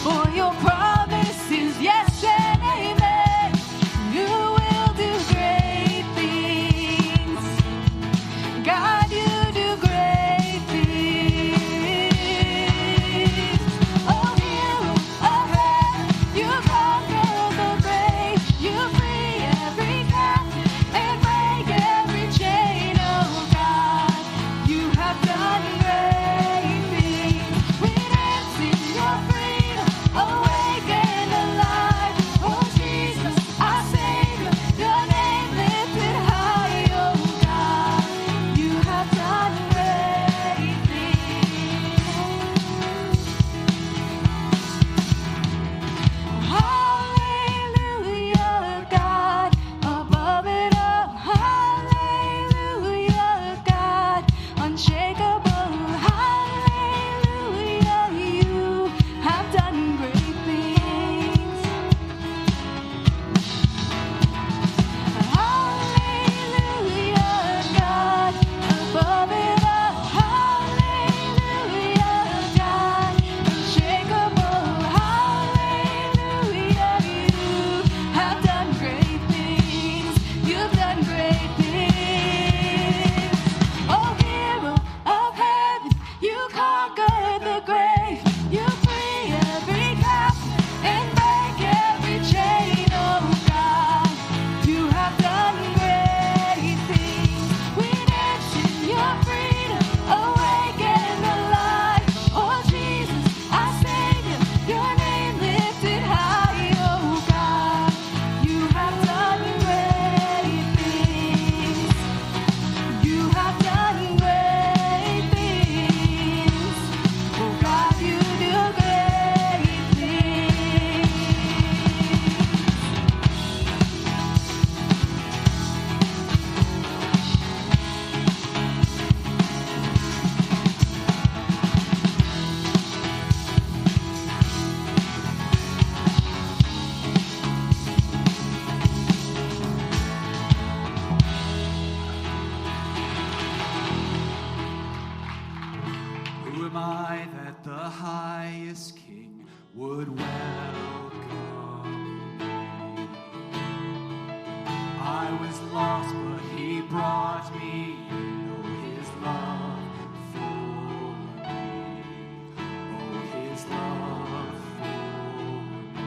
For your promise is yes and amen. You will do great things. God, you do great things. Oh, hero of heaven, you conquer the grave. You free every captive and break every chain. Oh, God, you have done great things. We dance in your freedom, awake and alive. Oh, Jesus, our Savior, your name lifted high. Oh, God, you have done great things. Hallelujah, God, above it all. Hallelujah, God, unshakable. Hallelujah, you have done great things. Hallelujah, God, above it all. Hallelujah, God, unshakable. Hallelujah, you have done great things. You've done great things. Oh, hero of heaven, you conquered the grave. You free every captive and break every chain. Oh, God, you have done great things. We dance in your freedom, awake and alive. Oh, Jesus, our Savior, your name lifted high. Oh, God, you have done great things. You have done great things. Oh, God, you do great things. Who am I that the highest King would welcome me? I was lost, but he brought me. Oh, his love for me. Oh, his love for me.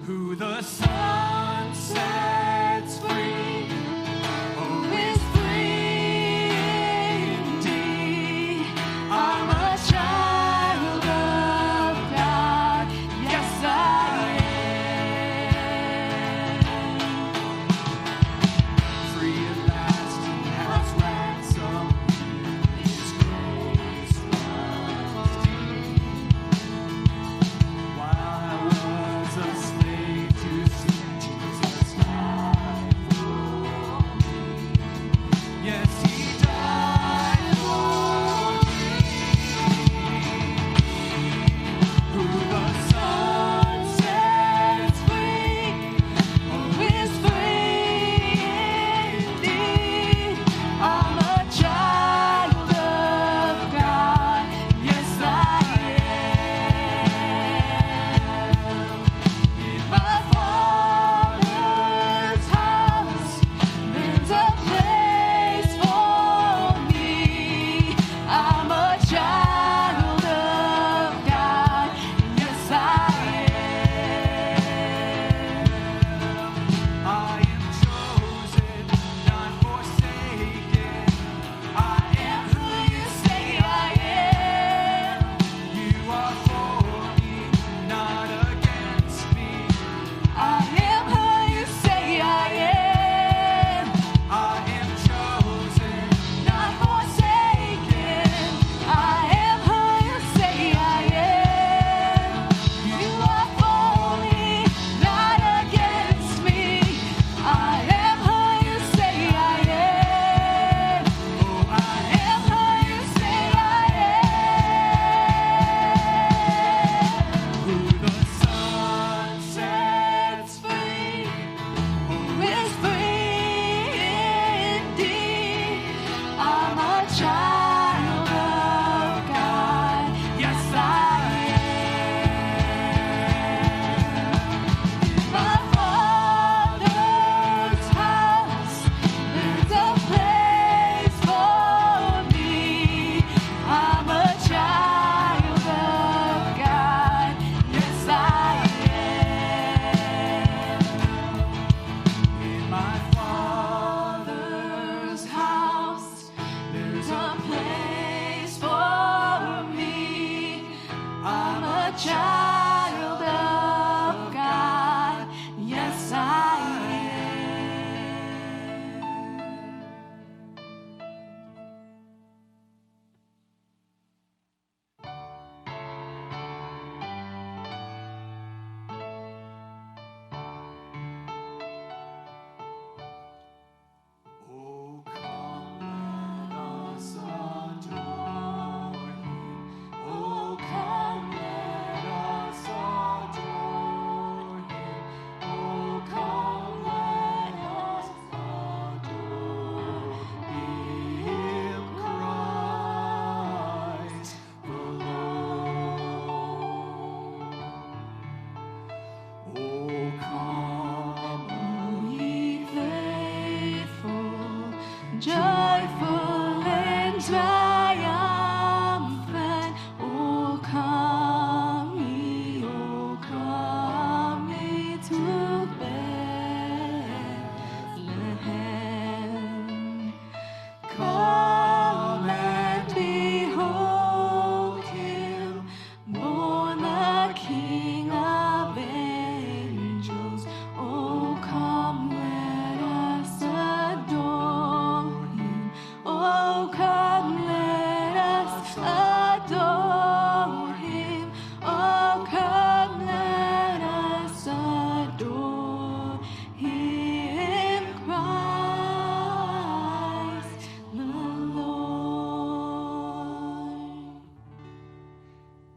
Who the Son sets free, oh, is free indeed. I'm a child of God. Yes, I am. Free at last, he has ransomed me. His grace was deep. While I was a slave to sin,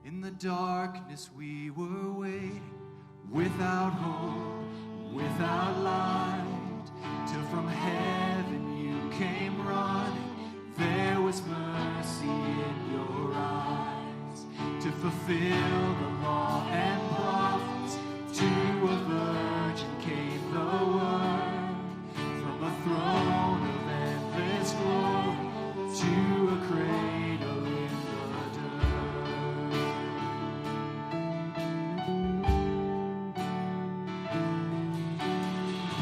In the darkness we were waiting, without hope, without light, till from heaven you came running. There was mercy in your eyes, to fulfill the law and prophets. To a virgin came the word, from a throne of endless glory to a cradle in the dirt.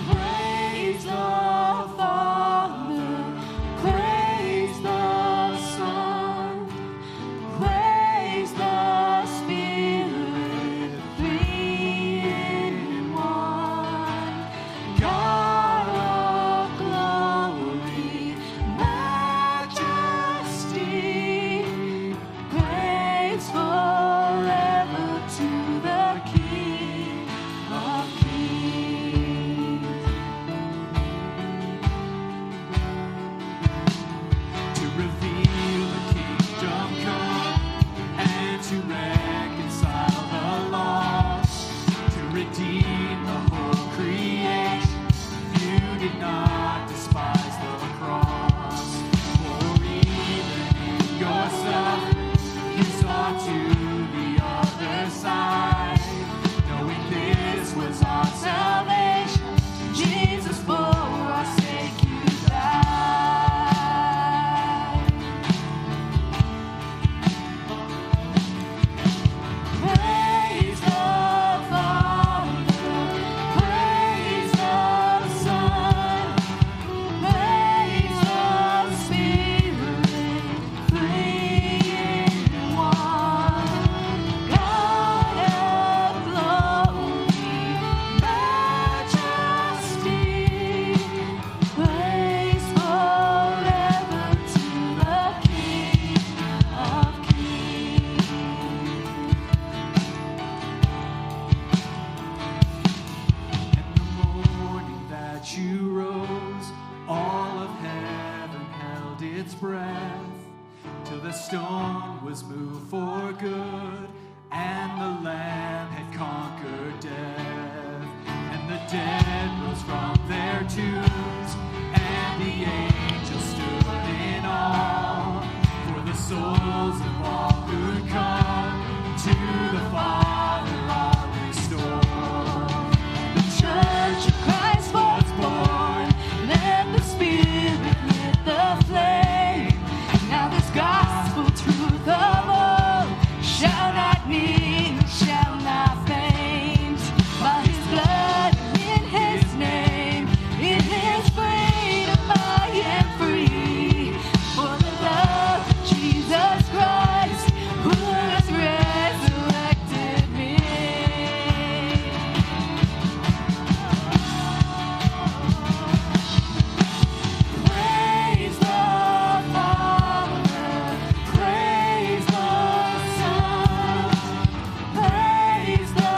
Praise the Father, praise the Son, praise the Spirit, three in one. God of glory, majesty, praise forever to the King of Kings. To reveal the kingdom come, and to reconcile the lost, to redeem the whole creation. You did not despise the cross, for even in your suffering, you saw to the other side, knowing this was our salvation. Jesus, for our sake, you died. Praise the Father, praise the Son, praise the Spirit, three in one. God of glory, majesty, praise forever to the King of Kings. And the morning that you rose, all of heaven held its breath, till the stone was moved for good, and the Lamb had conquered death. And the dead rose from their tombs, and the angels stood in awe, for the souls of all who come to the Father are restored. The Church of Christ was born, let the Spirit lit the flame. Now this gospel truth of old shall not need, shall not faint. By His blood and in His name, in His freedom I am free. For the love of Jesus Christ, who has resurrected me. Praise the Father, praise the Son, praise the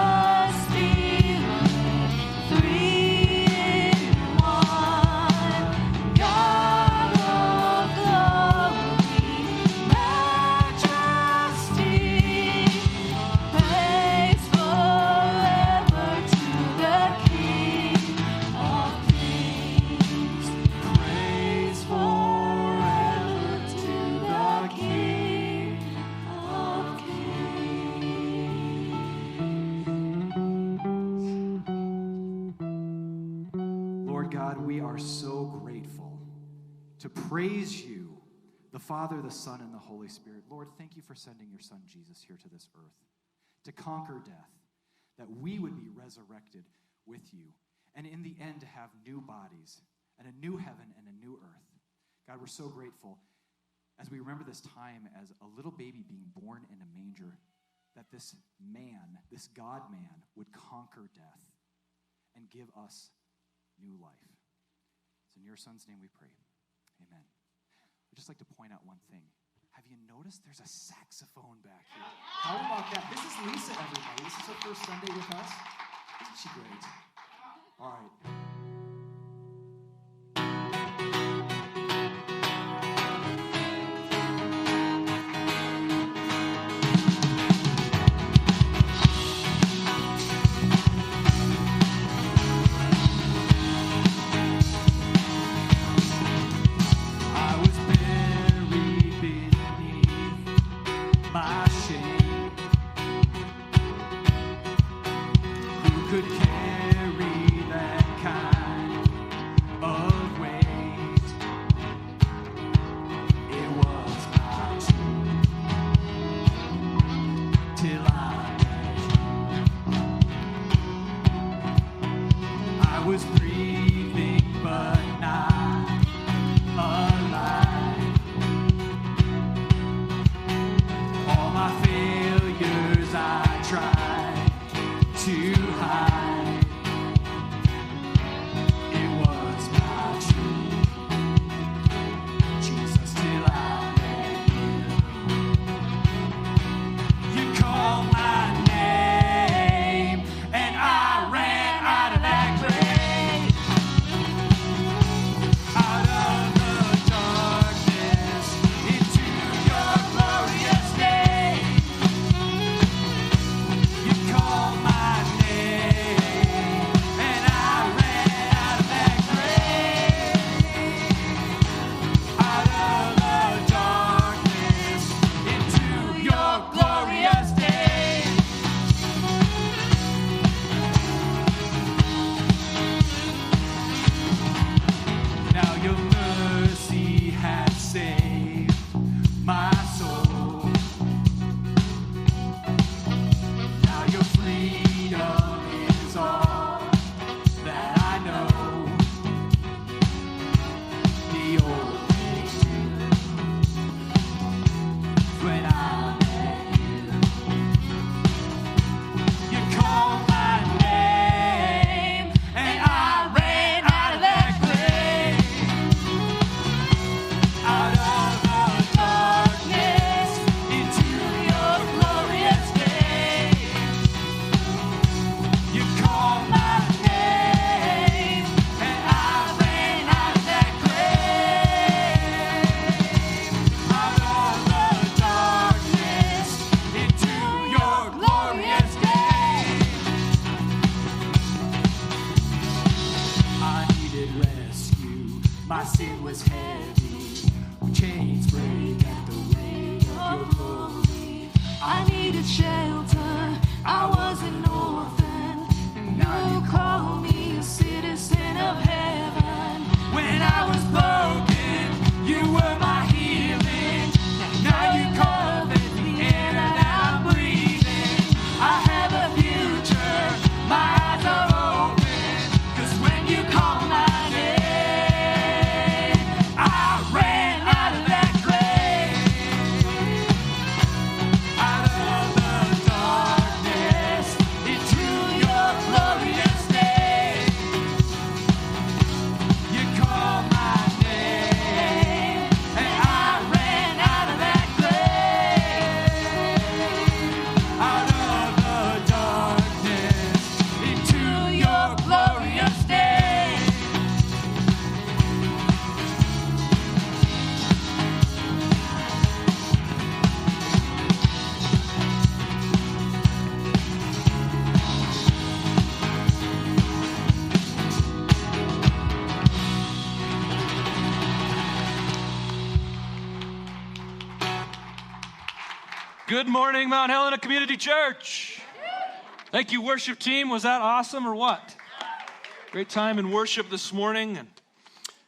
Spirit, three in one. God of glory, majesty, praise forever to the King of Kings. Praise forever to the King of Kings. Lord God, we are so grateful to praise you, the Father, the Son, and the Holy Spirit. Lord, thank you for sending your Son Jesus here to this earth to conquer death, that we would be resurrected with you, and in the end to have new bodies and a new heaven and a new earth. God, we're so grateful as we remember this time as a little baby being born in a manger, that this man, this God-man, would conquer death and give us new life. It's in your Son's name we pray. Amen. I'd just like to point out one thing. Have you noticed there's a saxophone back here? How about that? This is Lisa, everybody. This is her first Sunday with us. Isn't she great? All right. shame. Who could carry that kind of weight? It was not true till I met you. I was breathing but not alive. All my failures I tried to hide. It was not true, Jesus, till I met you. You called my name, and I ran out of that grave, out of the darkness into your glorious day. You called my name, and I ran out of that grave, out of the darkness into your glorious day. Now your mercy has saved my soul. Now your freedom is all that I know. The old things do when I met you. You called my name, and I ran out of that grave, out of the darkness into your glorious day. You called my name, and I ran out of that grave, out of the darkness into your glorious day. I needed rescue, my sin was heavy, chains break at the weight of your glory. I needed shelter, I was an orphan, and now you call me a citizen of heaven. When I was broken, you were my healing. Now you covered the air that I'm breathing. I have a future, my eyes are open, 'cause when you call my name, I ran out of that grave, out of the darkness into your glorious day. You called my name, and I ran out of that grave, out of the darkness into your glorious day. Good morning, Mount Helena Community Church. Thank you, worship team. Was that awesome or what? Great time in worship this morning. And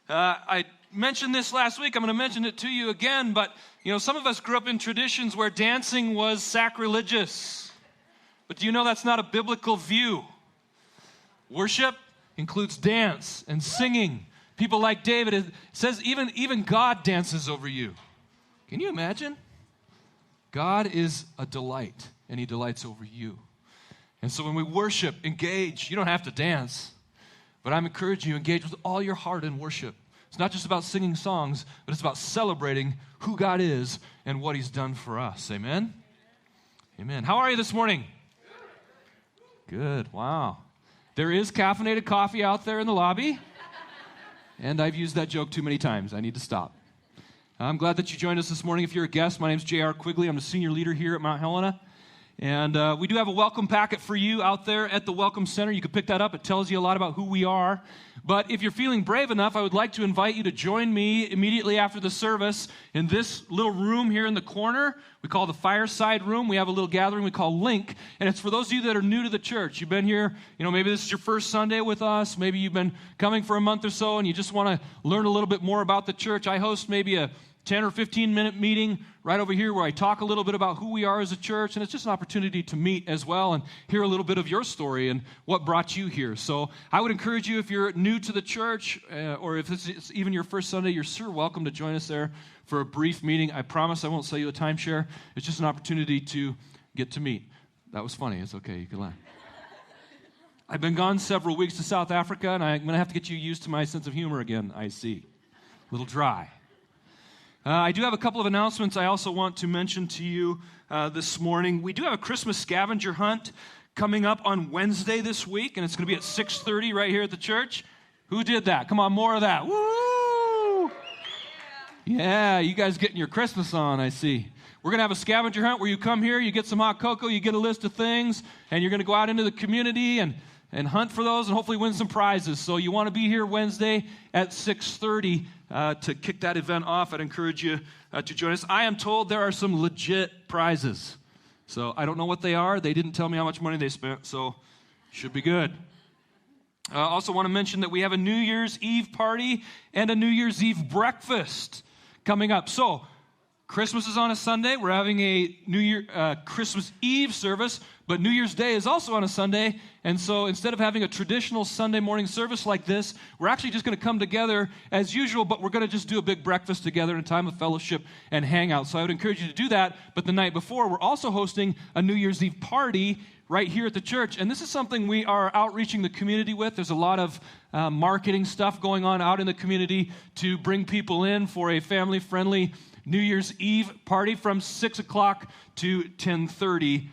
I mentioned this last week. I'm going to mention it to you again. But, some of us grew up in traditions where dancing was sacrilegious. But do you know that's not a biblical view? Worship includes dance and singing. People like David, it says even God dances over you. Can you imagine? God is a delight, and he delights over you. And so when we worship, engage. You don't have to dance, but I'm encouraging you, engage with all your heart in worship. It's not just about singing songs, but it's about celebrating who God is and what he's done for us. Amen? Amen. How are you this morning? Good. Wow. There is caffeinated coffee out there in the lobby, and I've used that joke too many times. I need to stop. I'm glad that you joined us this morning. If you're a guest, my name's J.R. Quigley. I'm the senior leader here at Mount Helena. And we do have a welcome packet for you out there at the Welcome Center. You can pick that up. It tells you a lot about who we are. But if you're feeling brave enough, I would like to invite you to join me immediately after the service in this little room here in the corner. We call the Fireside Room. We have a little gathering we call Link, and it's for those of you that are new to the church. You've been here, maybe this is your first Sunday with us. Maybe you've been coming for a month or so, and you just want to learn a little bit more about the church. I host maybe a 10 or 15-minute meeting right over here where I talk a little bit about who we are as a church, and it's just an opportunity to meet as well and hear a little bit of your story and what brought you here. So I would encourage you, if you're new to the church or if it's even your first Sunday, you're sure welcome to join us there for a brief meeting. I promise I won't sell you a timeshare. It's just an opportunity to get to meet. That was funny. It's okay. You can laugh. I've been gone several weeks to South Africa, and I'm going to have to get you used to my sense of humor again, I see. A little dry. I do have a couple of announcements I also want to mention to you this morning. We do have a Christmas scavenger hunt coming up on Wednesday this week, and it's going to be at 6:30 right here at the church. Who did that? Come on, more of that. Woo! Yeah, you guys getting your Christmas on, I see. We're going to have a scavenger hunt where you come here, you get some hot cocoa, you get a list of things, and you're going to go out into the community and hunt for those and hopefully win some prizes. So you want to be here Wednesday at 6:30 to kick that event off. I'd encourage you to join us. I am told there are some legit prizes. So I don't know what they are. They didn't tell me how much money they spent, so should be good. I also want to mention that we have a New Year's Eve party and a New Year's Eve breakfast coming up. So Christmas is on a Sunday. We're having a Christmas Eve service, but New Year's Day is also on a Sunday. And so instead of having a traditional Sunday morning service like this, we're actually just going to come together as usual, but we're going to just do a big breakfast together in a time of fellowship and hangout. So I would encourage you to do that. But the night before, we're also hosting a New Year's Eve party right here at the church. And this is something we are outreaching the community with. There's a lot of marketing stuff going on out in the community to bring people in for a family-friendly New Year's Eve party from 6 o'clock to 10:30.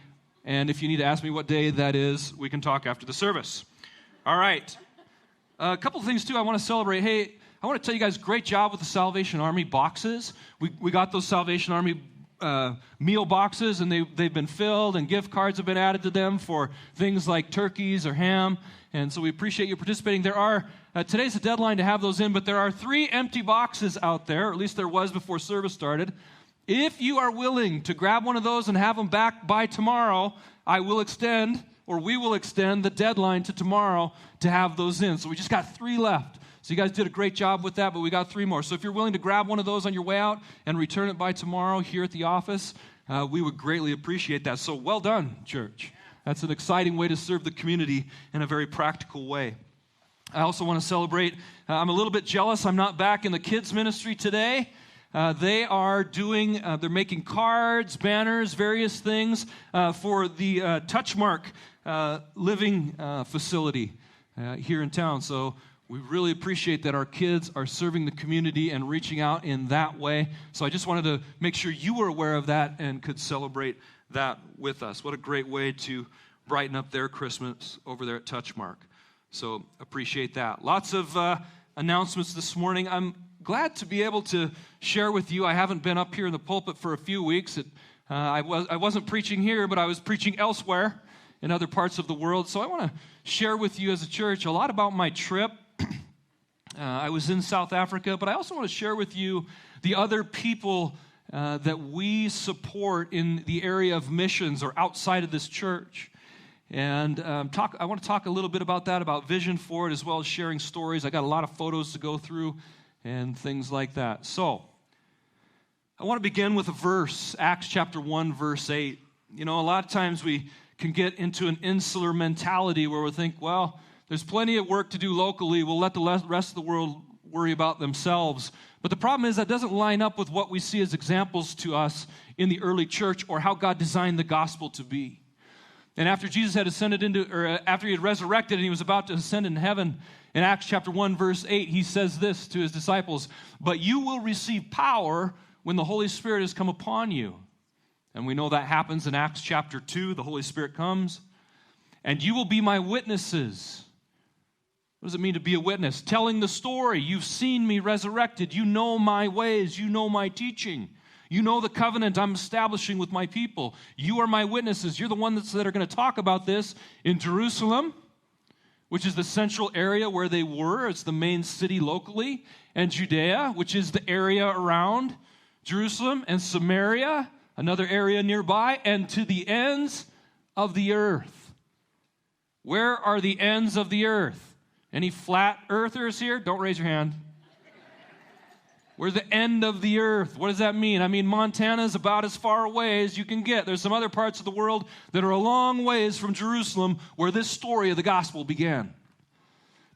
And if you need to ask me what day that is, we can talk after the service. All right. A couple of things, too, I want to celebrate. Hey, I want to tell you guys, great job with the Salvation Army boxes. We got those Salvation Army meal boxes, and they've been filled, and gift cards have been added to them for things like turkeys or ham. And so we appreciate you participating. There are, today's the deadline to have those in, but there are 3 empty boxes out there, or at least there was before service started. If you are willing to grab one of those and have them back by tomorrow, we will extend the deadline to tomorrow to have those in. So we just got 3 left. So you guys did a great job with that, but we got 3 more. So if you're willing to grab one of those on your way out and return it by tomorrow here at the office, we would greatly appreciate that. So well done, church. That's an exciting way to serve the community in a very practical way. I also want to celebrate. I'm a little bit jealous I'm not back in the kids' ministry today. They are they're making cards, banners, various things for the Touchmark living facility here in town. So we really appreciate that our kids are serving the community and reaching out in that way. So I just wanted to make sure you were aware of that and could celebrate that with us. What a great way to brighten up their Christmas over there at Touchmark. So appreciate that. Lots of announcements this morning. I'm glad to be able to share with you. I haven't been up here in the pulpit for a few weeks. I wasn't preaching here, but I was preaching elsewhere in other parts of the world. So I want to share with you as a church a lot about my trip. I was in South Africa, but I also want to share with you the other people that we support in the area of missions or outside of this church. And I want to talk a little bit about that, about vision for it, as well as sharing stories. I got a lot of photos to go through and things like that. So I want to begin with a verse, Acts chapter 1, verse 8. A lot of times we can get into an insular mentality where we think, well, there's plenty of work to do locally. We'll let the rest of the world worry about themselves. But the problem is that doesn't line up with what we see as examples to us in the early church or how God designed the gospel to be. And after Jesus had after he had resurrected and he was about to ascend in heaven, in Acts chapter 1, verse 8, he says this to his disciples, "But you will receive power when the Holy Spirit has come upon you." And we know that happens in Acts chapter 2. The Holy Spirit comes. "And you will be my witnesses." What does it mean to be a witness? Telling the story. You've seen me resurrected. You know my ways. You know my teaching. You know the covenant I'm establishing with my people. You are my witnesses. You're the ones that are going to talk about this in Jerusalem, which is the central area where they were. It's the main city locally. And Judea, which is the area around Jerusalem. And Samaria, another area nearby. And to the ends of the earth. Where are the ends of the earth? Any flat earthers here? Don't raise your hand. We're the end of the earth. What does that mean? I mean, Montana is about as far away as you can get. There's some other parts of the world that are a long ways from Jerusalem where this story of the gospel began.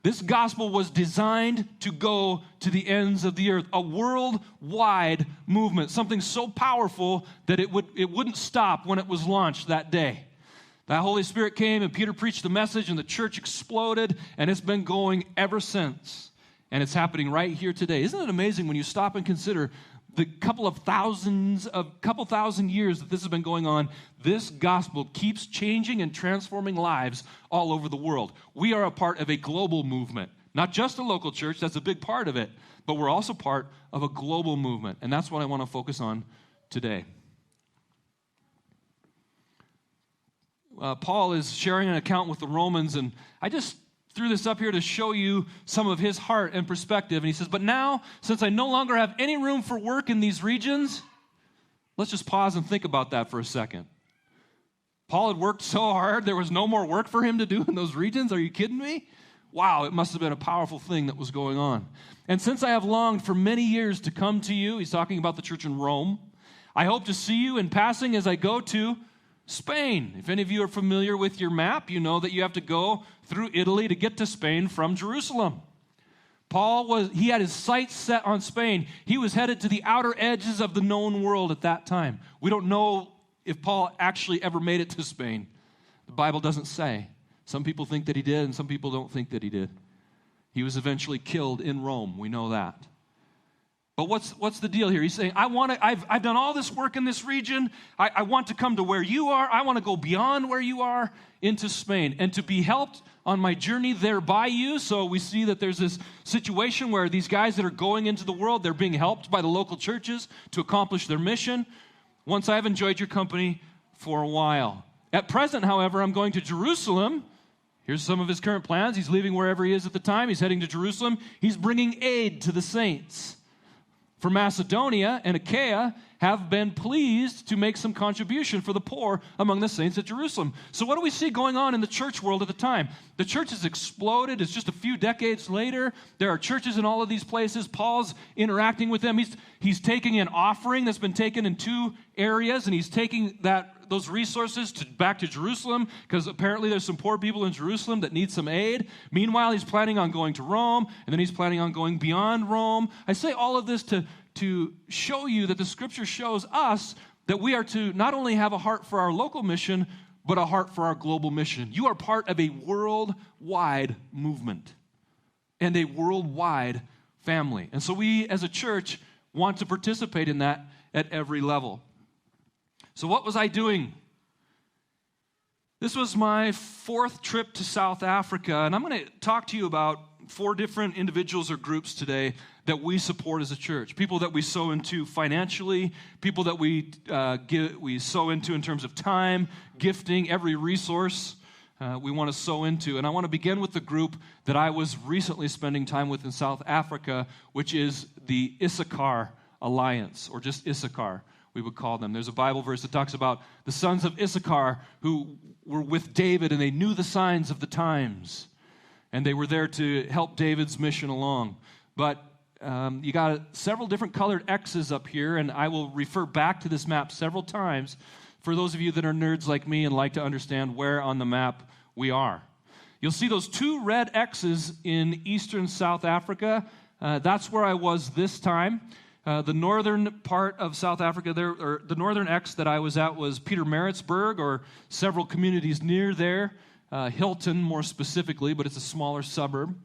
This gospel was designed to go to the ends of the earth, a worldwide movement, something so powerful that it wouldn't stop when it was launched that day. The Holy Spirit came and Peter preached the message and the church exploded, and it's been going ever since. And it's happening right here today. Isn't it amazing when you stop and consider the couple thousand years that this has been going on? This gospel keeps changing and transforming lives all over the world. We are a part of a global movement, not just a local church. That's a big part of it, but we're also part of a global movement, and that's what I want to focus on today. Paul is sharing an account with the Romans, and I just threw this up here to show you some of his heart and perspective. And he says, but now, since I no longer have any room for work in these regions, let's just pause and think about that for a second. Paul had worked so hard, there was no more work for him to do in those regions. Are you kidding me? Wow, it must have been a powerful thing that was going on. And since I have longed for many years to come to you, he's talking about the church in Rome, I hope to see you in passing as I go to Spain. If any of you are familiar with your map, you know that you have to go through Italy to get to Spain from Jerusalem. He had his sights set on Spain. He was headed to the outer edges of the known world at that time. We don't know if Paul actually ever made it to Spain. The Bible doesn't say. Some people think that he did, and some people don't think that he did. He was eventually killed in Rome. We know that. But what's the deal here? He's saying, I've done all this work in this region. I want to come to where you are. I want to go beyond where you are into Spain and to be helped on my journey there by you. So we see that there's this situation where these guys that are going into the world, they're being helped by the local churches to accomplish their mission. Once I've enjoyed your company for a while. At present, however, I'm going to Jerusalem. Here's some of his current plans. He's leaving wherever he is at the time. He's heading to Jerusalem. He's bringing aid to the saints. For Macedonia and Achaia have been pleased to make some contribution for the poor among the saints at Jerusalem. So what do we see going on in the church world at the time? The church has exploded. It's just a few decades later. There are churches in all of these places. Paul's interacting with them. He's taking an offering that's been taken in two areas, and he's taking those resources back to Jerusalem because apparently there's some poor people in Jerusalem that need some aid. Meanwhile, he's planning on going to Rome, and then he's planning on going beyond Rome. I say all of this to show you that the Scripture shows us that we are to not only have a heart for our local mission, but a heart for our global mission. You are part of a worldwide movement and a worldwide family. And so we as a church want to participate in that at every level. So what was I doing? This was my fourth trip to South Africa, and I'm going to talk to you about 4 different individuals or groups today that we support as a church. People that we sow into financially, people that we sow into in terms of time, gifting, every resource we want to sow into. And I want to begin with the group that I was recently spending time with in South Africa, which is the Issachar Alliance, or just Issachar, we would call them. There's a Bible verse that talks about the sons of Issachar who were with David, and they knew the signs of the times. And they were there to help David's mission along. But you got several different colored X's up here, and I will refer back to this map several times for those of you that are nerds like me and like to understand where on the map we are. You'll see those 2 red X's in eastern South Africa. That's where I was this time. The northern part of South Africa, or the northern X that I was at was Pietermaritzburg, or several communities near there. Hilton, more specifically, but it's a smaller suburb.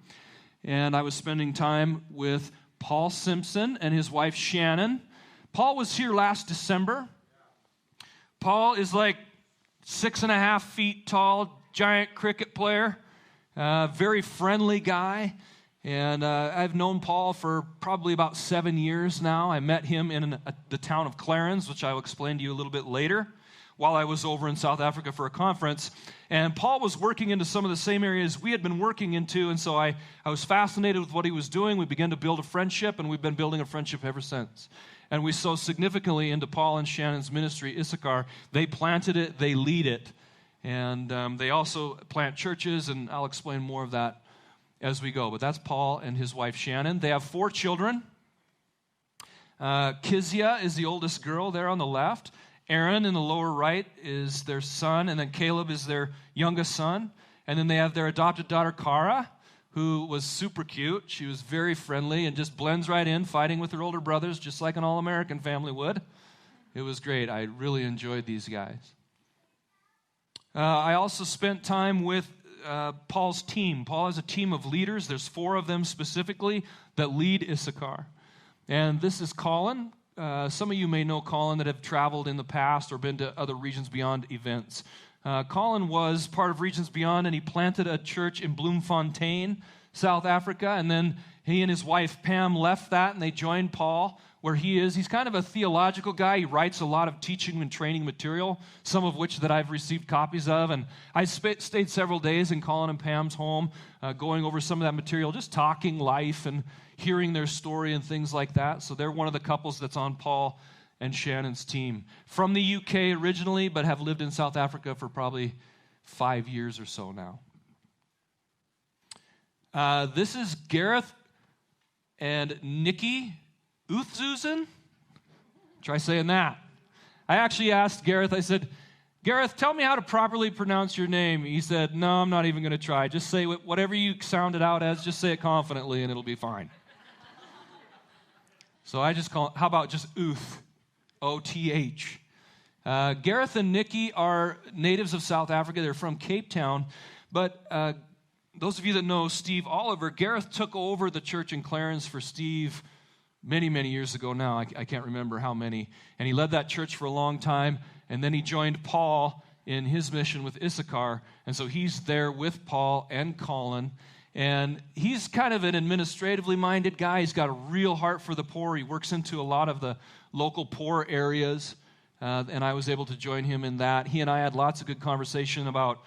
And I was spending time with Paul Simpson and his wife Shannon. Paul was here last December. Paul is like 6.5 feet tall, giant cricket player, very friendly guy. And I've known Paul for probably about 7 years now. I met him in the town of Clarence, which I will explain to you a little bit later, while I was over in South Africa for a conference. And Paul was working into some of the same areas we had been working into, and so I was fascinated with what he was doing. We began to build a friendship, and we've been building a friendship ever since. And we sow significantly into Paul and Shannon's ministry, Issachar. They planted it, they lead it. And they also plant churches, and I'll explain more of that as we go. But that's Paul and his wife, Shannon. They have 4 children. Kizia is the oldest girl there on the left. Aaron in the lower right is their son, and then Caleb is their youngest son. And then they have their adopted daughter, Kara, who was super cute. She was very friendly and just blends right in, fighting with her older brothers, just like an all-American family would. It was great. I really enjoyed these guys. I also spent time with Paul's team. Paul has a team of leaders. There's 4 of them specifically that lead Issachar. And this is Colin. Some of you may know Colin that have traveled in the past or been to other Regions Beyond events. Colin was part of Regions Beyond, and he planted a church in Bloemfontein, South Africa, and then he and his wife Pam left that, and they joined Paul where he is. He's kind of a theological guy. He writes a lot of teaching and training material, some of which that I've received copies of, and I stayed several days in Colin and Pam's home, going over some of that material, just talking life and hearing their story and things like that. So they're one of the couples that's on Paul and Shannon's team. From the UK originally, but have lived in South Africa for probably 5 years or so now. This is Gareth and Nikki Uthzusen. Try saying that. I actually asked Gareth, I said, Gareth, tell me how to properly pronounce your name. He said, no, I'm not even going to try. Just say whatever you sound it out as, just say it confidently and it'll be fine. So I just call it, how about just Uth, O-T-H. Gareth and Nikki are natives of South Africa. They're from Cape Town. But those of you that know Steve Oliver, Gareth took over the church in Clarence for Steve many, many years ago now. I can't remember how many. And he led that church for a long time. And then he joined Paul in his mission with Issachar. And so he's there with Paul and Colin. And he's kind of an administratively minded guy. He's got a real heart for the poor. He works into a lot of the local poor areas. And I was able to join him in that. He and I had lots of good conversation about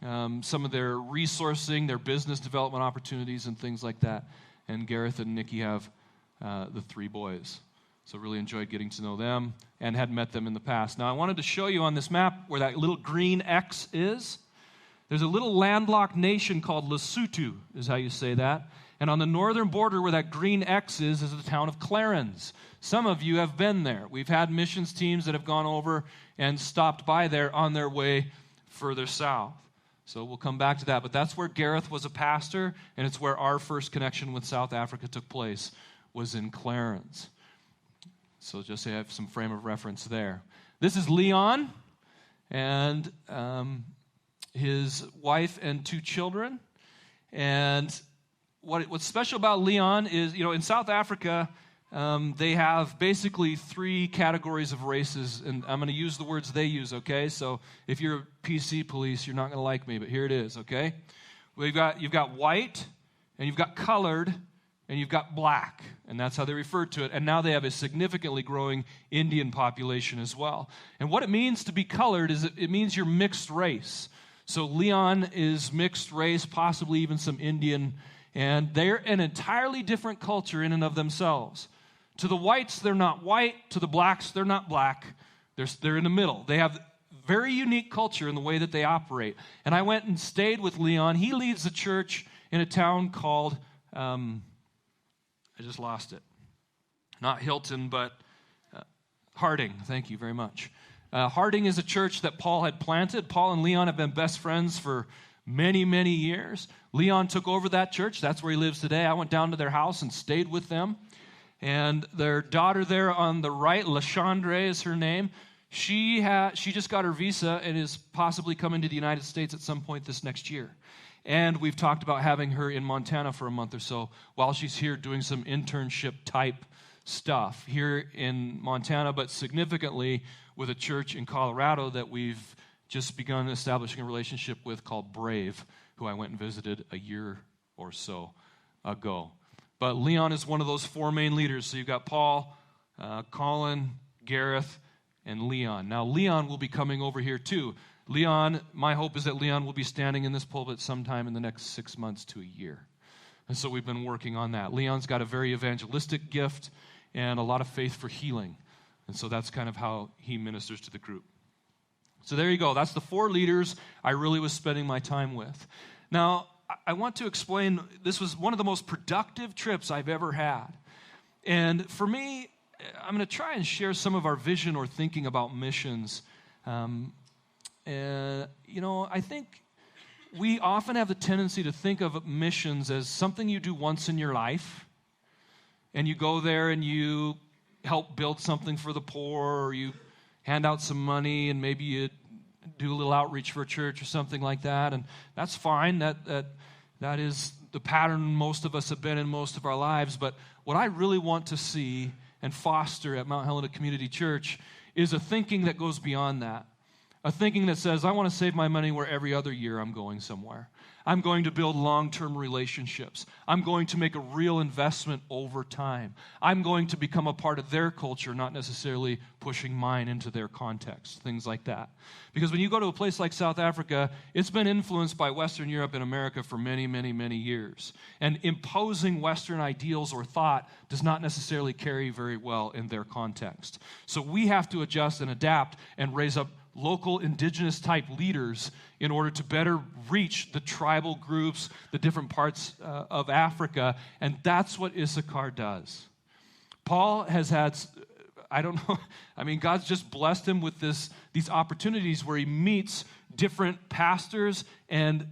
some of their resourcing, their business development opportunities, and things like that. And Gareth and Nikki have the 3 boys. So really enjoyed getting to know them and had met them in the past. Now I wanted to show you on this map where that little green X is. There's a little landlocked nation called Lesotho, is how you say that. And on the northern border where that green X is the town of Clarence. Some of you have been there. We've had missions teams that have gone over and stopped by there on their way further south. So we'll come back to that. But that's where Gareth was a pastor, and it's where our first connection with South Africa took place, was in Clarence. So just so I have some frame of reference there. This is Leon and his wife and 2 children. And what's special about Leon is, in South Africa, they have basically 3 categories of races, and I'm going to use the words they use, okay? So if you're PC police, you're not going to like me, but here it is, okay? You've got white, and you've got colored, and you've got black, and that's how they refer to it. And now they have a significantly growing Indian population as well. And what it means to be colored is it means you're mixed race. So Leon is mixed race, possibly even some Indian, and they're an entirely different culture in and of themselves. To the whites, they're not white. To the blacks, they're not black. They're in the middle. They have very unique culture in the way that they operate. And I went and stayed with Leon. He leads the church in a town called, I just lost it. Not Hilton, but Harding. Thank you very much. Harding is a church that Paul had planted. Paul and Leon have been best friends for many, many years. Leon took over that church. That's where he lives today. I went down to their house and stayed with them. And their daughter there on the right, LaChandre is her name. She just got her visa and is possibly coming to the United States at some point this next year. And we've talked about having her in Montana for a month or so while she's here doing some internship type stuff here in Montana, but significantly with a church in Colorado that we've just begun establishing a relationship with called Brave, who I went and visited a year or so ago. But Leon is one of those 4 main leaders. So you've got Paul, Colin, Gareth, and Leon. Now, Leon will be coming over here too. Leon, my hope is that Leon will be standing in this pulpit sometime in the next 6 months to a year. And so we've been working on that. Leon's got a very evangelistic gift and a lot of faith for healing. And so that's kind of how he ministers to the group. So there you go. That's the 4 leaders I really was spending my time with. Now, I want to explain, this was one of the most productive trips I've ever had. And for me, I'm going to try and share some of our vision or thinking about missions. I think we often have the tendency to think of missions as something you do once in your life, and you go there and you help build something for the poor, or you hand out some money, and maybe you do a little outreach for a church or something like that, and that's fine. That is the pattern most of us have been in most of our lives. But what I really want to see and foster at Mount Helena Community Church is a thinking that goes beyond that. A thinking that says, I want to save my money where every other year I'm going somewhere. I'm going to build long-term relationships. I'm going to make a real investment over time. I'm going to become a part of their culture, not necessarily pushing mine into their context, things like that. Because when you go to a place like South Africa, it's been influenced by Western Europe and America for many, many, many years. And imposing Western ideals or thought does not necessarily carry very well in their context. So we have to adjust and adapt and raise up local indigenous type leaders in order to better reach the tribal groups, the different parts of Africa, and that's what Issachar does. Paul has had, God's just blessed him with these opportunities where he meets different pastors and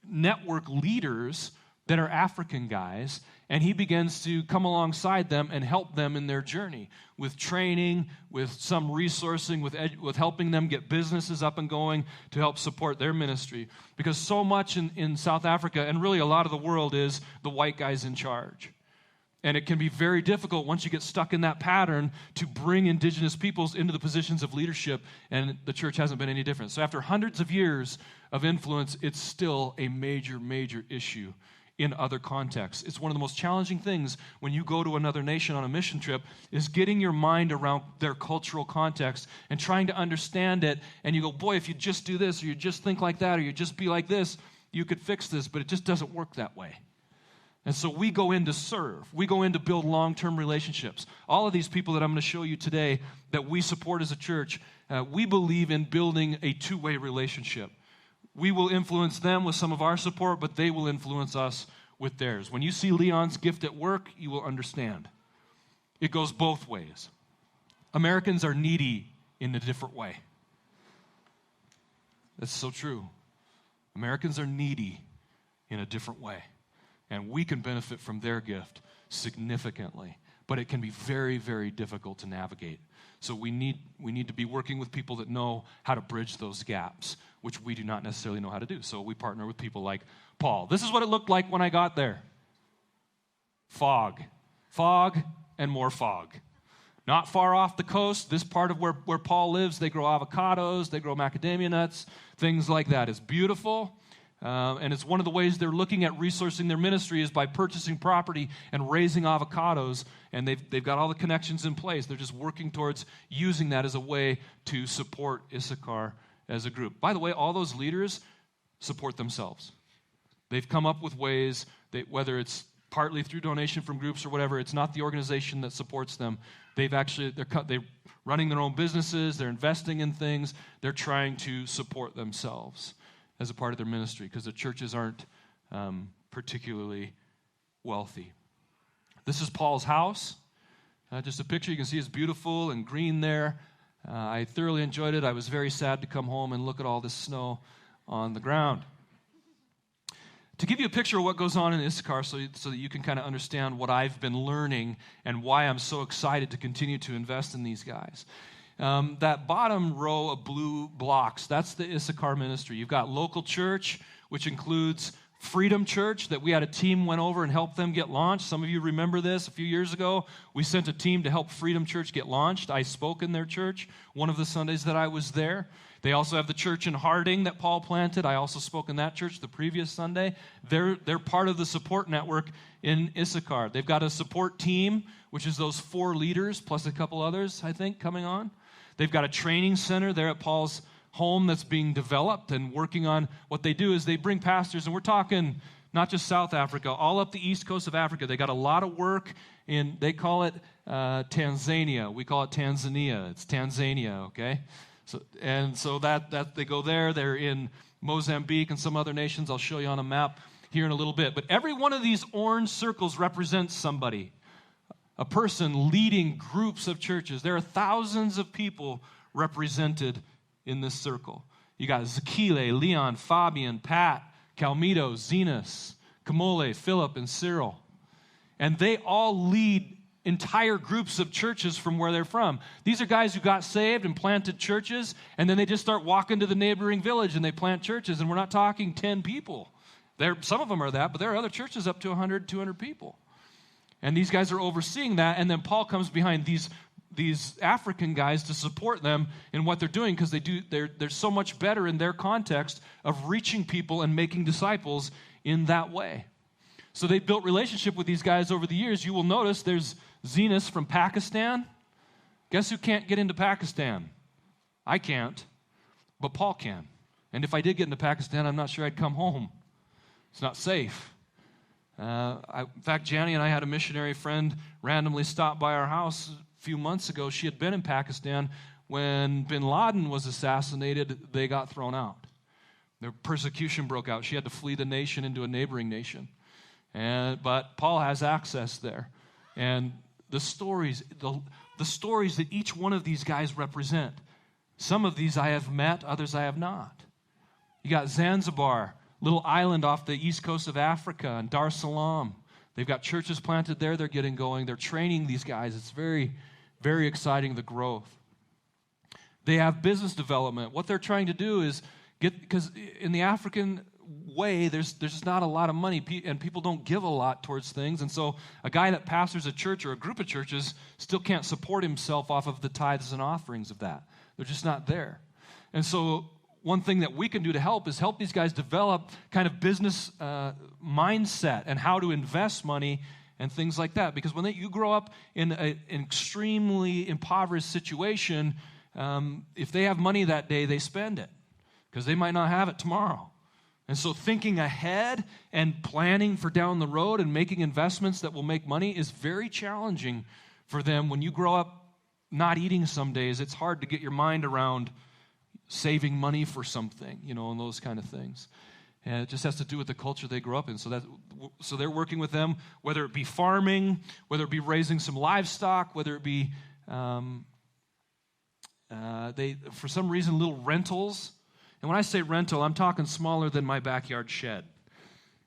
network leaders that are African guys, and he begins to come alongside them and help them in their journey with training, with some resourcing, with helping them get businesses up and going to help support their ministry. Because so much in South Africa, and really a lot of the world, is the white guys in charge. And it can be very difficult once you get stuck in that pattern to bring indigenous peoples into the positions of leadership, and the church hasn't been any different. So after hundreds of years of influence, it's still a major, major issue in other contexts. It's one of the most challenging things when you go to another nation on a mission trip is getting your mind around their cultural context and trying to understand it. And you go, boy, if you just do this, or you just think like that, or you just be like this, you could fix this, but it just doesn't work that way. And so we go in to serve. We go in to build long-term relationships. All of these people that I'm going to show you today that we support as a church, we believe in building a two-way relationship. We will influence them with some of our support, but they will influence us with theirs. When you see Leon's gift at work, you will understand. It goes both ways. Americans are needy in a different way. That's so true. Americans are needy in a different way. And we can benefit from their gift significantly. But it can be very, very difficult to navigate. So we need to be working with people that know how to bridge those gaps, which we do not necessarily know how to do. So we partner with people like Paul. This is what it looked like when I got there. Fog. Fog and more fog. Not far off the coast, this part of where Paul lives, they grow avocados, they grow macadamia nuts, things like that. It's beautiful. And it's one of the ways they're looking at resourcing their ministry is by purchasing property and raising avocados, and they've got all the connections in place. They're just working towards using that as a way to support Issachar as a group. By the way, all those leaders support themselves. They've come up with ways, whether it's partly through donation from groups or whatever, it's not the organization that supports them. They're running their own businesses, they're investing in things, they're trying to support themselves as a part of their ministry, because the churches aren't particularly wealthy. This is Paul's house. Just a picture. You can see it's beautiful and green there. I thoroughly enjoyed it. I was very sad to come home and look at all this snow on the ground. To give you a picture of what goes on in Issachar so that you can kind of understand what I've been learning and why I'm so excited to continue to invest in these guys. That bottom row of blue blocks, that's the Issachar ministry. You've got local church, which includes Freedom Church that we had a team went over and helped them get launched. Some of you remember this. A few years ago, we sent a team to help Freedom Church get launched. I spoke in their church one of the Sundays that I was there. They also have the church in Harding that Paul planted. I also spoke in that church the previous Sunday. They're part of the support network in Issachar. They've got a support team, which is those 4 leaders plus a couple others, I think, coming on. They've got a training center there at Paul's home that's being developed and working on. What they do is they bring pastors, and we're talking not just South Africa, all up the east coast of Africa. They got a lot of work in, they call it Tanzania. We call it Tanzania. It's Tanzania, okay? So that they go there. They're in Mozambique and some other nations. I'll show you on a map here in a little bit. But every one of these orange circles represents somebody, a person leading groups of churches. There are thousands of people represented in this circle. You got Zakile, Leon, Fabian, Pat, Calmito, Zenas, Kamole, Philip, and Cyril. And they all lead entire groups of churches from where they're from. These are guys who got saved and planted churches, and then they just start walking to the neighboring village and they plant churches. And we're not talking 10 people. Some of them are that, but there are other churches up to 100, 200 people. And these guys are overseeing that, and then Paul comes behind these African guys to support them in what they're doing, because they're so much better in their context of reaching people and making disciples in that way. So they built relationship with these guys over the years. You will notice there's Zenas from Pakistan. Guess who can't get into Pakistan? I can't, but Paul can. And if I did get into Pakistan, I'm not sure I'd come home. It's not safe. In fact, Jani and I had a missionary friend randomly stop by our house a few months ago. She had been in Pakistan. When bin Laden was assassinated, they got thrown out. Their persecution broke out. She had to flee the nation into a neighboring nation. But Paul has access there. And the stories that each one of these guys represent, some of these I have met, others I have not. You got Zanzibar, little island off the east coast of Africa, and Dar es Salaam. They've got churches planted there. They're getting going. They're training these guys. It's very, very exciting, the growth. They have business development. What they're trying to do is because in the African way, there's just not a lot of money, and people don't give a lot towards things. And so a guy that pastors a church or a group of churches still can't support himself off of the tithes and offerings of that. They're just not there. And so one thing that we can do to help is help these guys develop kind of business mindset and how to invest money and things like that. Because when you grow up in an extremely impoverished situation, if they have money that day, they spend it because they might not have it tomorrow. And so thinking ahead and planning for down the road and making investments that will make money is very challenging for them. When you grow up not eating some days, it's hard to get your mind around saving money for something, and those kind of things. And it just has to do with the culture they grew up in. So they're working with them, whether it be farming, whether it be raising some livestock, whether it be, for some reason, little rentals. And when I say rental, I'm talking smaller than my backyard shed.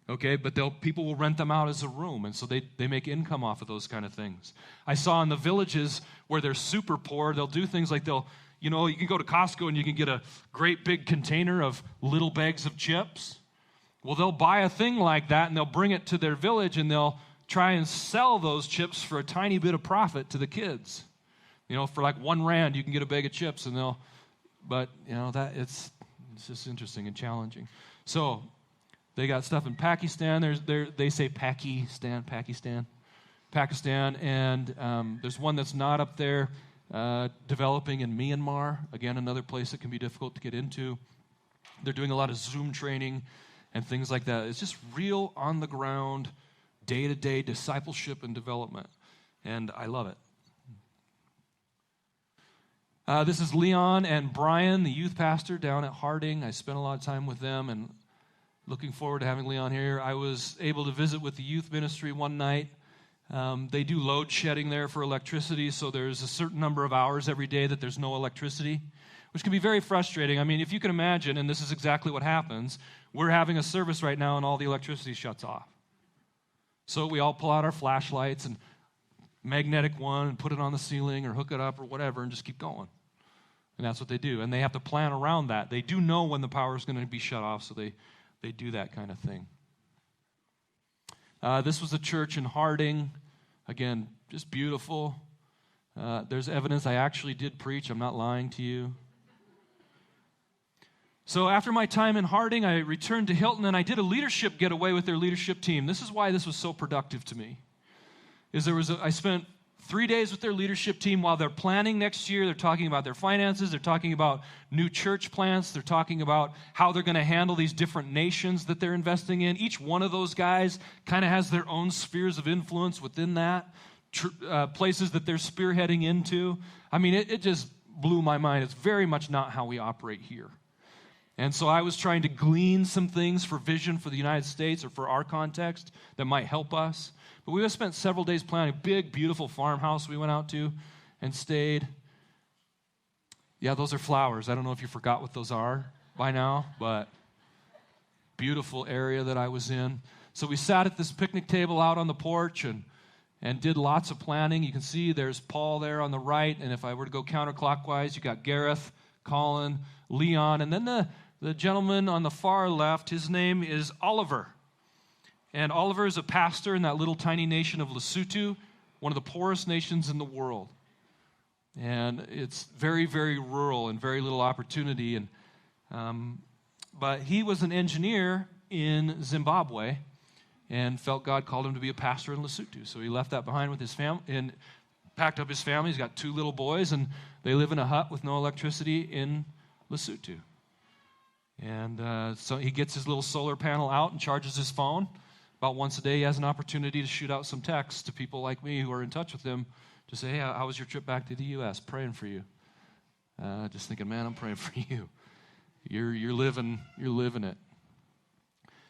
Okay, but people will rent them out as a room, and so they make income off of those kind of things. I saw in the villages where they're super poor, they'll do things like you can go to Costco and you can get a great big container of little bags of chips. Well, they'll buy a thing like that and they'll bring it to their village and they'll try and sell those chips for a tiny bit of profit to the kids. For like R1 you can get a bag of chips, it's just interesting and challenging. So they got stuff in Pakistan. They say Pakistan, and there's one that's not up there. Developing in Myanmar, again, another place that can be difficult to get into. They're doing a lot of Zoom training and things like that. It's just real on-the-ground, day-to-day discipleship and development, and I love it. This is Leon and Brian, the youth pastor down at Harding. I spent a lot of time with them, and looking forward to having Leon here. I was able to visit with the youth ministry one night. They do load shedding there for electricity, so there's a certain number of hours every day that there's no electricity, which can be very frustrating. I mean, if you can imagine, and this is exactly what happens, we're having a service right now and all the electricity shuts off. So we all pull out our flashlights and magnetic one and put it on the ceiling or hook it up or whatever and just keep going. And that's what they do. And they have to plan around that. They do know when the power is going to be shut off, so they do that kind of thing. This was a church in Harding. Again, just beautiful. There's evidence I actually did preach. I'm not lying to you. So after my time in Harding, I returned to Hilton, and I did a leadership getaway with their leadership team. This is why this was so productive to me. I spent 3 days with their leadership team while they're planning next year. They're talking about their finances. They're talking about new church plants. They're talking about how they're going to handle these different nations that they're investing in. Each one of those guys kind of has their own spheres of influence within that, places that they're spearheading into. I mean, it just blew my mind. It's very much not how we operate here. And so I was trying to glean some things for vision for the United States or for our context that might help us. But we spent several days planning a big, beautiful farmhouse we went out to and stayed. Yeah, those are flowers. I don't know if you forgot what those are by now, but beautiful area that I was in. So we sat at this picnic table out on the porch and did lots of planning. You can see there's Paul there on the right, and if I were to go counterclockwise, you got Gareth, Colin, Leon, and then the gentleman on the far left, his name is Oliver. And Oliver is a pastor in that little tiny nation of Lesotho, one of the poorest nations in the world. And it's very, very rural and very little opportunity. But he was an engineer in Zimbabwe and felt God called him to be a pastor in Lesotho. So he left that behind with his family and packed up his family. He's got 2 little boys, and they live in a hut with no electricity in Lesotho. And so he gets his little solar panel out and charges his phone. About once a day, he has an opportunity to shoot out some texts to people like me who are in touch with him to say, hey, how was your trip back to the U.S.? Praying for you. Just thinking, man, I'm praying for you. You're living it.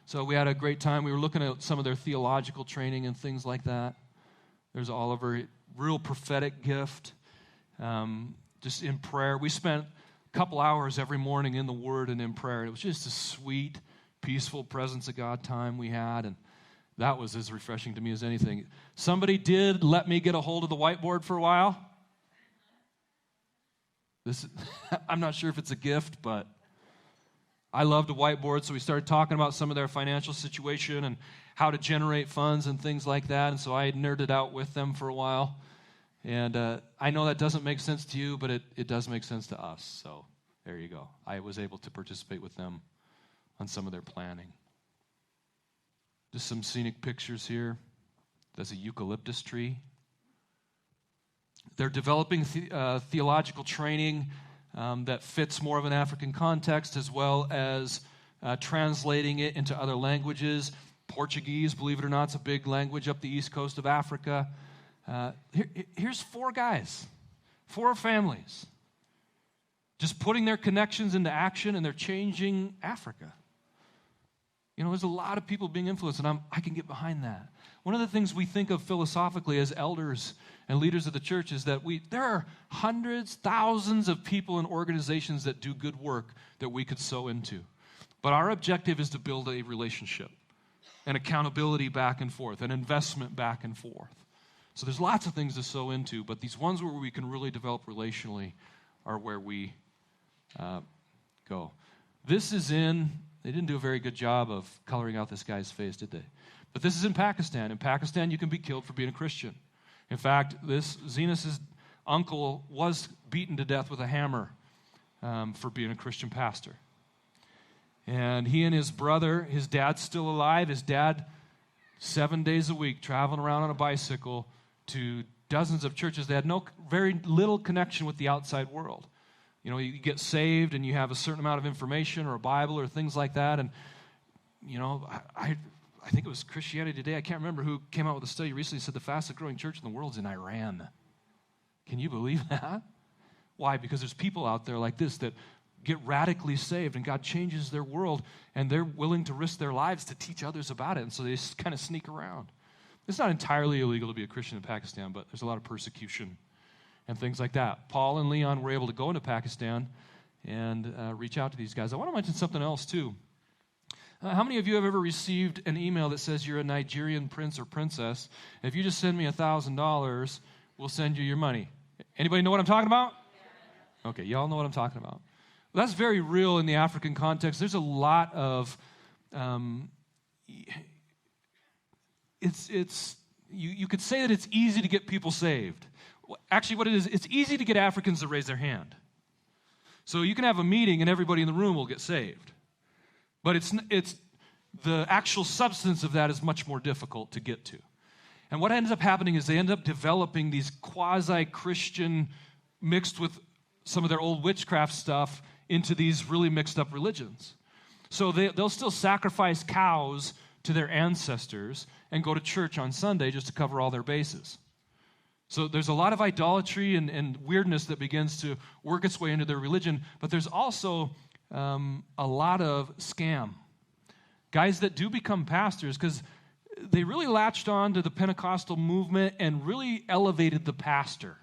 So we had a great time. We were looking at some of their theological training and things like that. There's Oliver, real prophetic gift, just in prayer. We spent a couple hours every morning in the Word and in prayer. It was just a sweet, peaceful presence of God time we had, and that was as refreshing to me as anything. Somebody did let me get a hold of the whiteboard for a while. I'm not sure if it's a gift, but I loved a whiteboard, so we started talking about some of their financial situation and how to generate funds and things like that, and so I nerded out with them for a while. And I know that doesn't make sense to you, but it does make sense to us, so there you go. I was able to participate with them on some of their planning. Just some scenic pictures here. There's a eucalyptus tree. They're developing theological training that fits more of an African context, as well as translating it into other languages. Portuguese, believe it or not, is a big language up the east coast of Africa. Here's 4 guys, 4 families, just putting their connections into action, and they're changing Africa. You know, there's a lot of people being influenced, and I can get behind that. One of the things we think of philosophically as elders and leaders of the church is that there are hundreds, thousands of people and organizations that do good work that we could sow into. But our objective is to build a relationship, an accountability back and forth, an investment back and forth. So there's lots of things to sow into, but these ones where we can really develop relationally are where we go. This is they didn't do a very good job of coloring out this guy's face, did they? But this is in Pakistan. In Pakistan, you can be killed for being a Christian. In fact, Zenas' uncle was beaten to death with a hammer for being a Christian pastor. And he and his brother, his dad's still alive. His dad, 7 days a week, traveling around on a bicycle to dozens of churches. They had very little connection with the outside world. You know, you get saved and you have a certain amount of information or a Bible or things like that. And, you know, I think it was Christianity Today. I can't remember who came out with a study recently said the fastest growing church in the world is in Iran. Can you believe that? Why? Because there's people out there like this that get radically saved and God changes their world and they're willing to risk their lives to teach others about it. And so they just kind of sneak around. It's not entirely illegal to be a Christian in Pakistan, but there's a lot of persecution and things like that. Paul and Leon were able to go into Pakistan and reach out to these guys. I want to mention something else, too. How many of you have ever received an email that says you're a Nigerian prince or princess? If you just send me $1,000, we'll send you your money. Anybody know what I'm talking about? Okay, y'all know what I'm talking about. Well, that's very real in the African context. There's a lot of... you could say that it's easy to get people saved. Actually, what it is, it's easy to get Africans to raise their hand. So you can have a meeting and everybody in the room will get saved. But it's the actual substance of that is much more difficult to get to. And what ends up happening is they end up developing these quasi-Christian mixed with some of their old witchcraft stuff into these really mixed up religions. So they'll still sacrifice cows to their ancestors and go to church on Sunday just to cover all their bases. So there's a lot of idolatry and weirdness that begins to work its way into their religion, but there's also a lot of scam. Guys that do become pastors, because they really latched on to the Pentecostal movement and really elevated the pastor.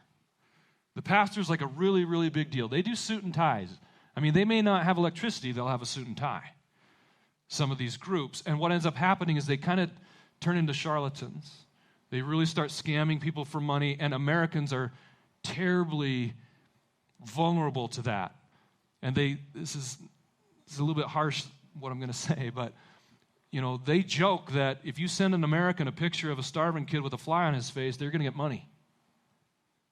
The pastor's like a really, really big deal. They do suit and ties. I mean, they may not have electricity, they'll have a suit and tie, some of these groups. And what ends up happening is they kind of turn into charlatans. They really start scamming people for money, and Americans are terribly vulnerable to that. And this is a little bit harsh, what I'm going to say, but they joke that if you send an American a picture of a starving kid with a fly on his face, they're going to get money.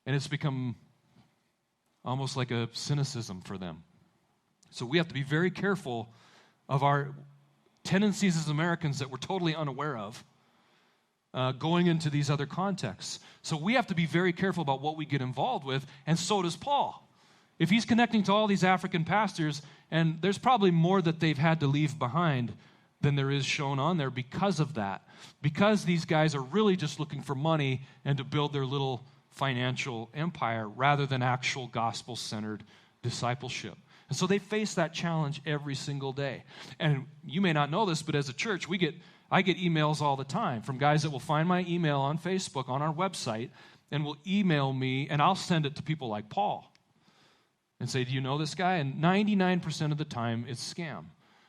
And it's become almost like a cynicism for them. So we have to be very careful of our tendencies as Americans that we're totally unaware of going into these other contexts. So we have to be very careful about what we get involved with, and so does Paul. If he's connecting to all these African pastors, and there's probably more that they've had to leave behind than there is shown on there because of that. Because these guys are really just looking for money and to build their little financial empire rather than actual gospel-centered discipleship. And so they face that challenge every single day. And you may not know this, but as a church, I get emails all the time from guys that will find my email on Facebook, on our website, and will email me, and I'll send it to people like Paul and say, do you know this guy? And 99% of the time, it's scam.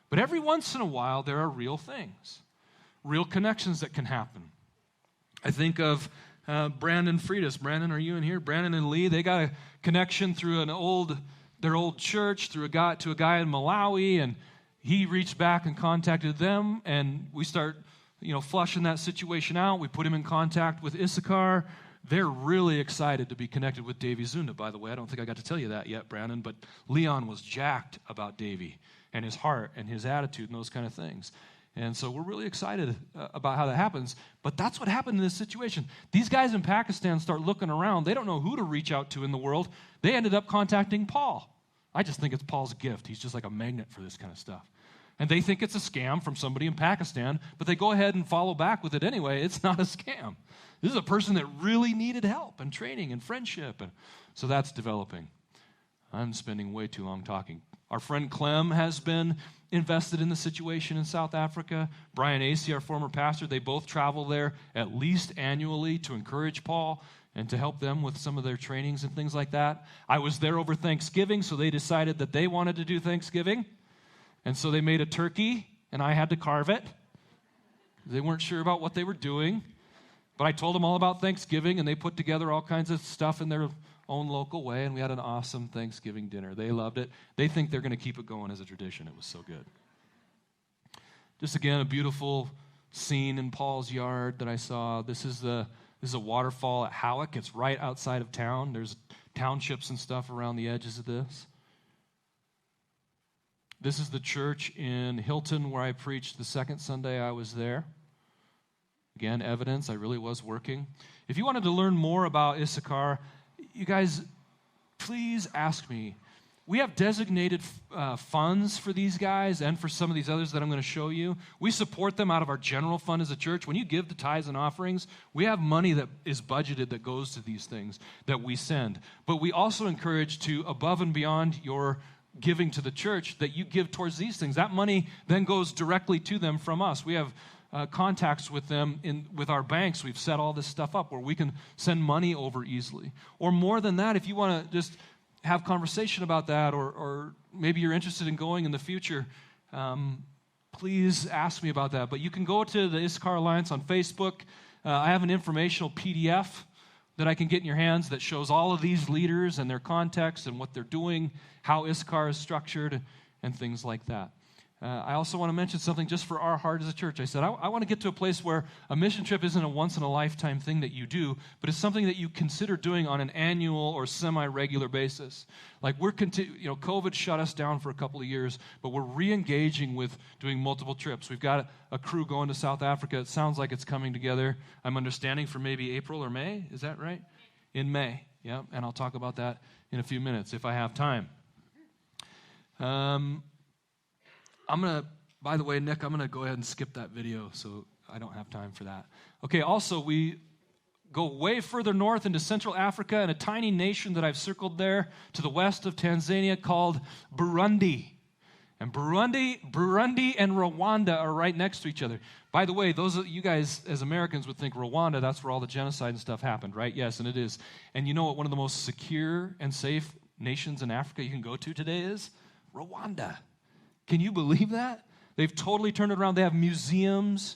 But every once in a while, there are real things, real connections that can happen. I think of Brandon Freitas. Brandon, are you in here? Brandon and Lee, they got a connection through their old church, to a guy in Malawi, and he reached back and contacted them, and we start, flushing that situation out. We put him in contact with Issachar. They're really excited to be connected with Davy Zunda, by the way. I don't think I got to tell you that yet, Brandon, but Leon was jacked about Davy and his heart and his attitude and those kind of things. And so we're really excited about how that happens. But that's what happened in this situation. These guys in Pakistan start looking around. They don't know who to reach out to in the world. They ended up contacting Paul. I just think it's Paul's gift. He's just like a magnet for this kind of stuff. And they think it's a scam from somebody in Pakistan, but they go ahead and follow back with it anyway. It's not a scam. This is a person that really needed help and training and friendship. And so that's developing. I'm spending way too long talking. Our friend Clem has been invested in the situation in South Africa. Brian Acey, our former pastor, they both travel there at least annually to encourage Paul and to help them with some of their trainings and things like that. I was there over Thanksgiving, so they decided that they wanted to do Thanksgiving. And so they made a turkey, and I had to carve it. They weren't sure about what they were doing. But I told them all about Thanksgiving, and they put together all kinds of stuff in their own local way, and we had an awesome Thanksgiving dinner. They loved it. They think they're going to keep it going as a tradition. It was so good. Just again, a beautiful scene in Paul's yard that I saw. This is a waterfall at Howick. It's right outside of town. There's townships and stuff around the edges of this. This is the church in Hilton where I preached the second Sunday I was there. Again, evidence, I really was working. If you wanted to learn more about Issachar, you guys, please ask me. We have designated funds for these guys and for some of these others that I'm going to show you. We support them out of our general fund as a church. When you give the tithes and offerings, we have money that is budgeted that goes to these things that we send. But we also encourage to, above and beyond your giving to the church, that you give towards these things. That money then goes directly to them from us. We have contacts with them with our banks. We've set all this stuff up where we can send money over easily. Or more than that, if you want to just have conversation about that, or maybe you're interested in going in the future, please ask me about that. But you can go to the Issachar Alliance on Facebook. I have an informational PDF that I can get in your hands that shows all of these leaders and their context and what they're doing, how Issachar is structured, and things like that. I also want to mention something just for our heart as a church. I said, I want to get to a place where a mission trip isn't a once-in-a-lifetime thing that you do, but it's something that you consider doing on an annual or semi-regular basis. Like COVID shut us down for a couple of years, but we're re-engaging with doing multiple trips. We've got a crew going to South Africa. It sounds like it's coming together. I'm understanding for maybe April or May. Is that right? In May, yeah, and I'll talk about that in a few minutes if I have time. By the way, Nick, I'm going to go ahead and skip that video so I don't have time for that. Okay, also, we go way further north into Central Africa and a tiny nation that I've circled there to the west of Tanzania called Burundi. And Burundi and Rwanda are right next to each other. By the way, those of you guys as Americans would think Rwanda, that's where all the genocide and stuff happened, right? Yes, and it is. And you know what one of the most secure and safe nations in Africa you can go to today is? Rwanda. Can you believe that? They've totally turned it around. They have museums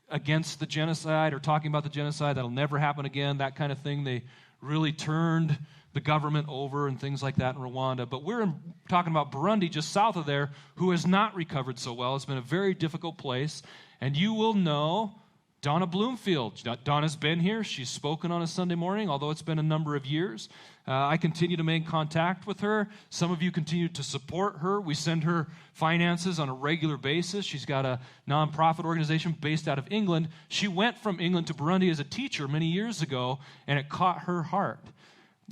against the genocide or talking about the genocide. That'll never happen again, that kind of thing. They really turned the government over and things like that in Rwanda. But we're talking about Burundi, just south of there, who has not recovered so well. It's been a very difficult place. And you will know Donna Bloomfield. Donna's been here. She's spoken on a Sunday morning, although it's been a number of years. I continue to make contact with her. Some of you continue to support her. We send her finances on a regular basis. She's got a nonprofit organization based out of England. She went from England to Burundi as a teacher many years ago, and it caught her heart.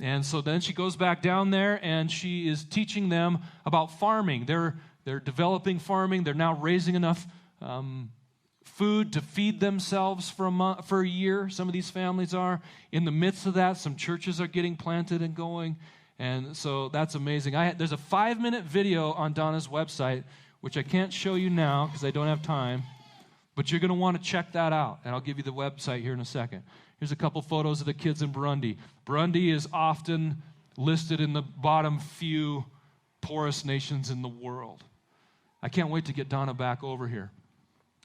And so then she goes back down there, and she is teaching them about farming. They're developing farming. They're now raising enough food to feed themselves for a year. Some of these families are. In the midst of that, some churches are getting planted and going. And so that's amazing. There's a 5-minute video on Donna's website, which I can't show you now because I don't have time. But you're going to want to check that out. And I'll give you the website here in a second. Here's a couple photos of the kids in Burundi. Burundi is often listed in the bottom few poorest nations in the world. I can't wait to get Donna back over here.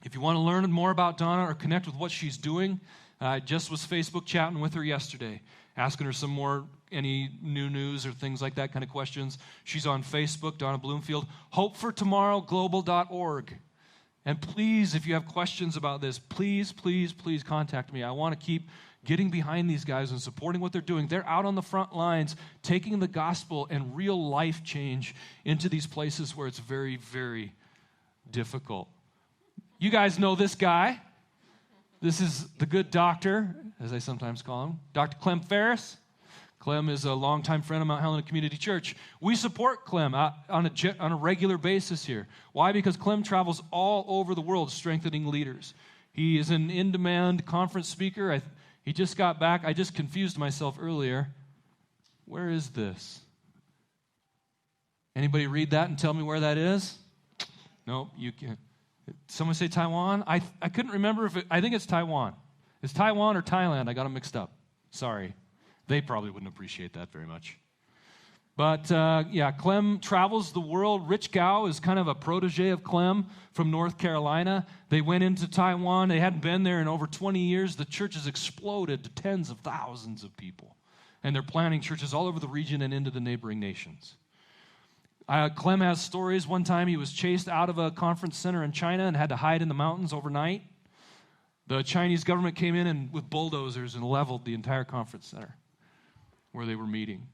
If you want to learn more about Donna or connect with what she's doing, I just was Facebook chatting with her yesterday, asking her any new news or things like that, kind of questions. She's on Facebook, Donna Bloomfield, hopefortomorrowglobal.org. And please, if you have questions about this, please contact me. I want to keep getting behind these guys and supporting what they're doing. They're out on the front lines, taking the gospel and real life change into these places where it's very, very difficult. You guys know this guy. This is the good doctor, as I sometimes call him, Dr. Clem Ferris. Clem is a longtime friend of Mount Helena Community Church. We support Clem on a regular basis here. Why? Because Clem travels all over the world strengthening leaders. He is an in-demand conference speaker. He just got back. I just confused myself earlier. Where is this? Anybody read that and tell me where that is? No, you can't. Someone say Taiwan? I couldn't remember I think it's Taiwan. It's Taiwan or Thailand. I got them mixed up. Sorry. They probably wouldn't appreciate that very much. But Clem travels the world. Rich Gao is kind of a protege of Clem from North Carolina. They went into Taiwan. They hadn't been there in over 20 years. The church has exploded to tens of thousands of people. And they're planting churches all over the region and into the neighboring nations. Clem has stories. One time he was chased out of a conference center in China and had to hide in the mountains overnight. The Chinese government came in and with bulldozers and leveled the entire conference center where they were meeting.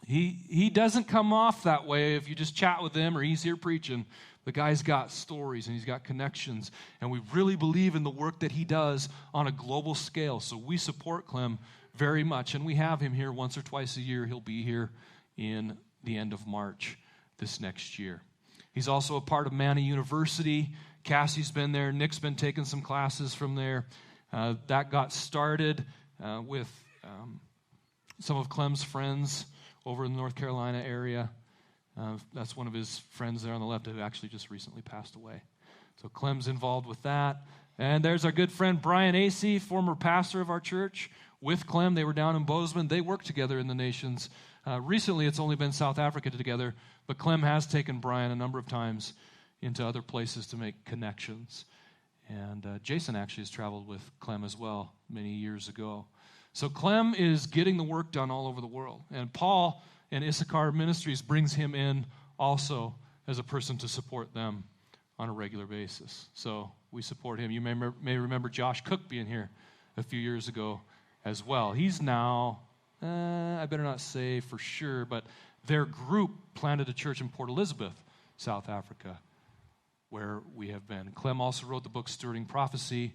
He doesn't come off that way if you just chat with him or he's here preaching. The guy's got stories and he's got connections, and we really believe in the work that he does on a global scale. So we support Clem very much, and we have him here once or twice a year. He'll be here in the end of March this next year. He's also a part of Manna University. Cassie's been there. Nick's been taking some classes from there. That got started with some of Clem's friends over in the North Carolina area. That's one of his friends there on the left who actually just recently passed away. So Clem's involved with that. And there's our good friend Brian Acey, former pastor of our church. With Clem, they were down in Bozeman. They work together in the nations. Recently, it's only been South Africa together, but Clem has taken Brian a number of times into other places to make connections. And Jason actually has traveled with Clem as well many years ago. So Clem is getting the work done all over the world. And Paul and Issachar Ministries brings him in also as a person to support them on a regular basis. So we support him. You may remember Josh Cook being here a few years ago as well. He's now, I better not say for sure, but their group planted a church in Port Elizabeth, South Africa, where we have been. Clem also wrote the book Stewarding Prophecy,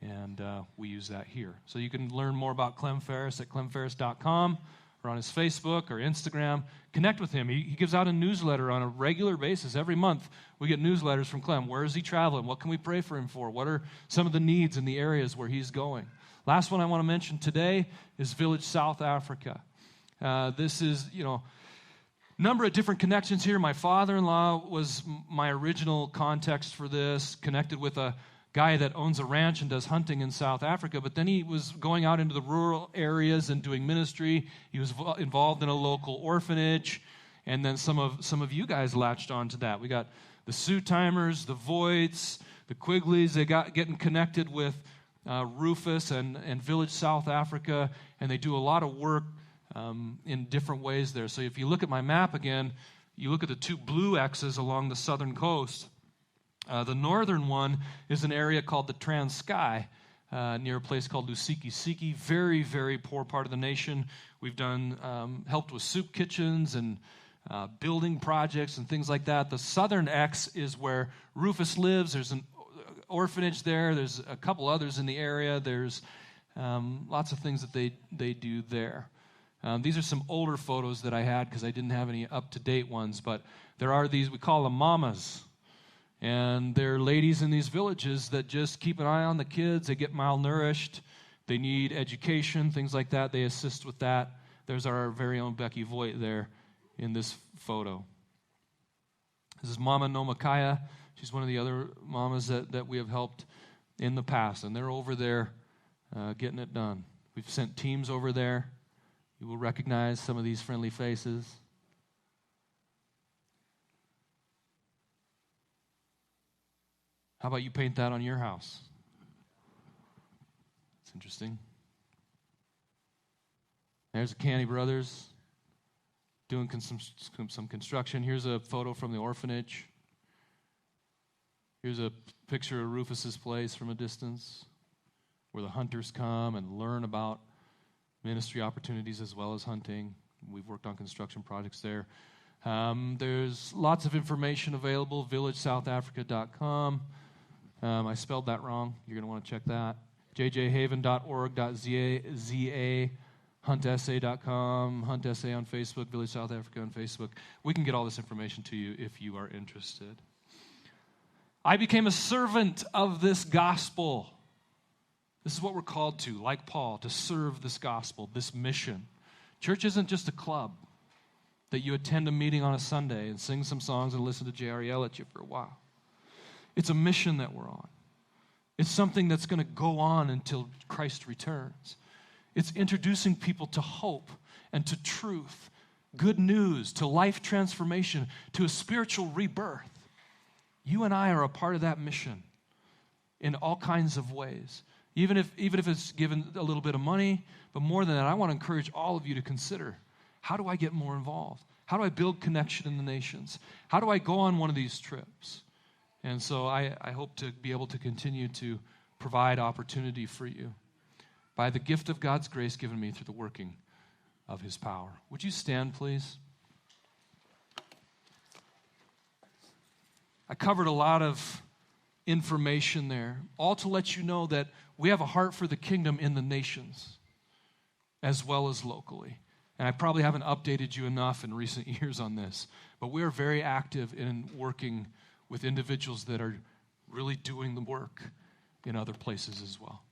and we use that here. So you can learn more about Clem Ferris at clemferris.com or on his Facebook or Instagram. Connect with him. He gives out a newsletter on a regular basis. Every month we get newsletters from Clem. Where is he traveling? What can we pray for him for? What are some of the needs in the areas where he's going? Last one I want to mention today is Village South Africa. This is, number of different connections here. My father-in-law was my original context for this, connected with a guy that owns a ranch and does hunting in South Africa, but then he was going out into the rural areas and doing ministry. He was involved in a local orphanage, and then some of you guys latched on to that. We got the Sioux-Timers, the Voights, the Quigleys. They got getting connected with Rufus and Village South Africa, and they do a lot of work in different ways there. So if you look at my map again, you look at the two blue X's along the southern coast. The northern one is an area called the Transkei, near a place called Lusiki-Siki. Very, very poor part of the nation. We've done helped with soup kitchens and building projects and things like that. The southern X is where Rufus lives. There's an orphanage there. There's a couple others in the area. There's lots of things that they do there. These are some older photos that I had because I didn't have any up-to-date ones, but there are these, we call them mamas. And they're ladies in these villages that just keep an eye on the kids. They get malnourished. They need education, things like that. They assist with that. There's our very own Becky Voigt there in this photo. This is Mama Nomakaya. She's one of the other mamas that we have helped in the past, and they're over there getting it done. We've sent teams over there. You will recognize some of these friendly faces. How about you paint that on your house? It's interesting. There's the Canny Brothers doing some construction. Here's a photo from the orphanage. Here's a picture of Rufus's place from a distance, where the hunters come and learn about ministry opportunities as well as hunting. We've worked on construction projects there. There's lots of information available, villagesouthafrica.com. I spelled that wrong. You're going to want to check that. jjhaven.org.za, huntessay.com, Hunt Essay on Facebook, Village South Africa on Facebook. We can get all this information to you if you are interested. I became a servant of this gospel. This is what we're called to, like Paul, to serve this gospel, this mission. Church isn't just a club that you attend a meeting on a Sunday and sing some songs and listen to J.R. yell at you for a while. It's a mission that we're on. It's something that's going to go on until Christ returns. It's introducing people to hope and to truth, good news, to life transformation, to a spiritual rebirth. You and I are a part of that mission in all kinds of ways. Even if it's given a little bit of money, but more than that, I want to encourage all of you to consider, how do I get more involved? How do I build connection in the nations? How do I go on one of these trips? And so I hope to be able to continue to provide opportunity for you by the gift of God's grace given me through the working of his power. Would you stand, please? I covered a lot of information there, all to let you know that we have a heart for the kingdom in the nations as well as locally. And I probably haven't updated you enough in recent years on this, but we are very active in working with individuals that are really doing the work in other places as well.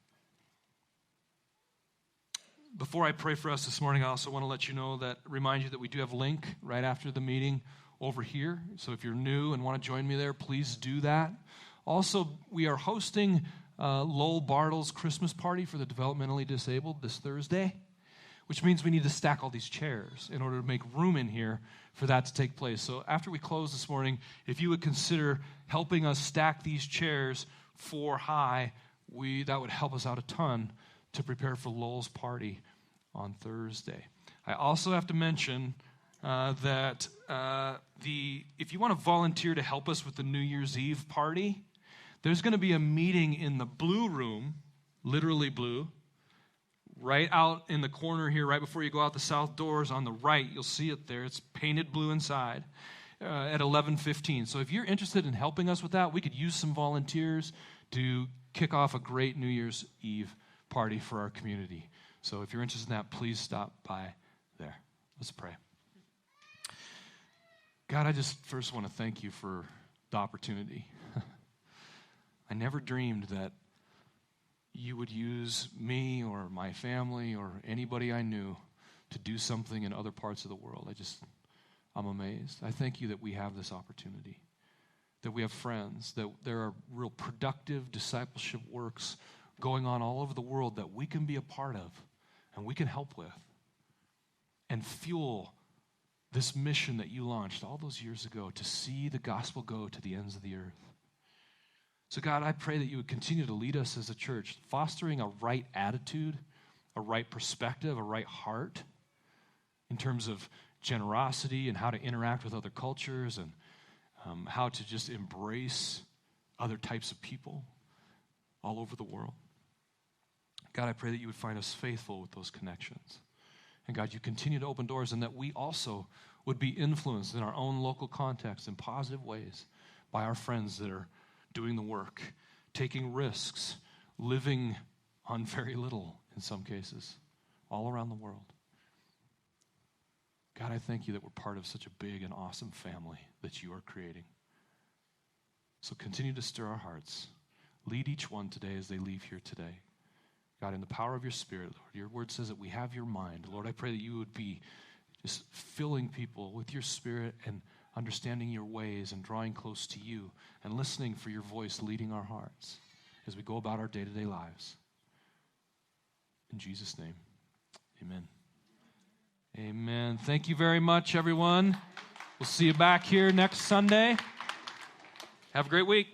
Before I pray for us this morning, I also want to let you know remind you that we do have a link right after the meeting over here. So if you're new and want to join me there, please do that. Also, we are hosting Lowell Bartle's Christmas party for the developmentally disabled this Thursday, which means we need to stack all these chairs in order to make room in here for that to take place. So after we close this morning, if you would consider helping us stack these chairs 4 high, that would help us out a ton to prepare for Lowell's party on Thursday. I also have to mention, if you want to volunteer to help us with the New Year's Eve party, there's going to be a meeting in the blue room, literally blue, right out in the corner here, right before you go out the south doors on the right. You'll see it there. It's painted blue inside at 11:15. So if you're interested in helping us with that, we could use some volunteers to kick off a great New Year's Eve party for our community. So if you're interested in that, please stop by there. Let's pray. God, I just first want to thank you for the opportunity. I never dreamed that you would use me or my family or anybody I knew to do something in other parts of the world. I'm amazed. I thank you that we have this opportunity, that we have friends, that there are real productive discipleship works going on all over the world that we can be a part of and we can help with and fuel this mission that you launched all those years ago to see the gospel go to the ends of the earth. So God, I pray that you would continue to lead us as a church, fostering a right attitude, a right perspective, a right heart in terms of generosity and how to interact with other cultures and how to just embrace other types of people all over the world. God, I pray that you would find us faithful with those connections. And God, you continue to open doors and that we also would be influenced in our own local context in positive ways by our friends that are doing the work, taking risks, living on very little in some cases, all around the world. God, I thank you that we're part of such a big and awesome family that you are creating. So continue to stir our hearts. Lead each one today as they leave here today. God, in the power of your Spirit, Lord, your word says that we have your mind. Lord, I pray that you would be just filling people with your Spirit and understanding your ways and drawing close to you and listening for your voice leading our hearts as we go about our day-to-day lives. In Jesus' name, amen. Amen. Thank you very much, everyone. We'll see you back here next Sunday. Have a great week.